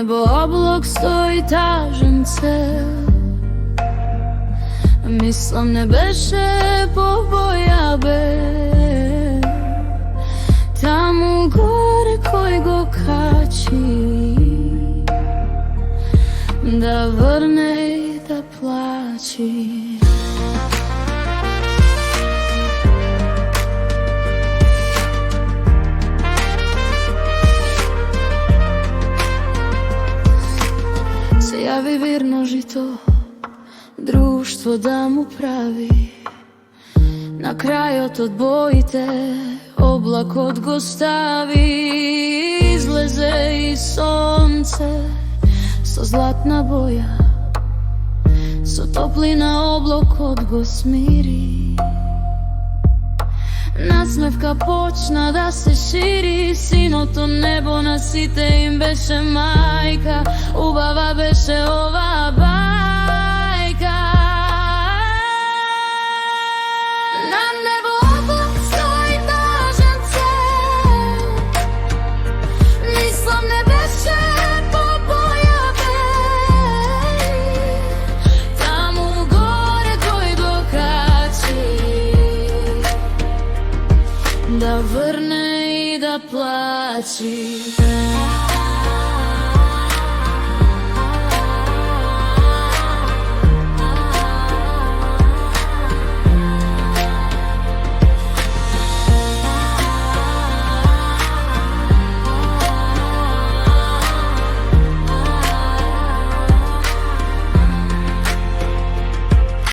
небо облак стои тажен цел. Мислам не беше побоја бе, таму горе кој го качи, да врне и да плачи. Се јави вирно жито, друштво да му прави. На крајот од боите, облакот го стави. Излезе и сонце со златна боја, со топлина облакот го смири. Насмевка почна да се шири, синото небо на сите им беше мајка. Убава беше ова бајка. На небо облак стои тажен цел, мислам не беше побоја бе, таму горе кој го качи, да врне и да плачи.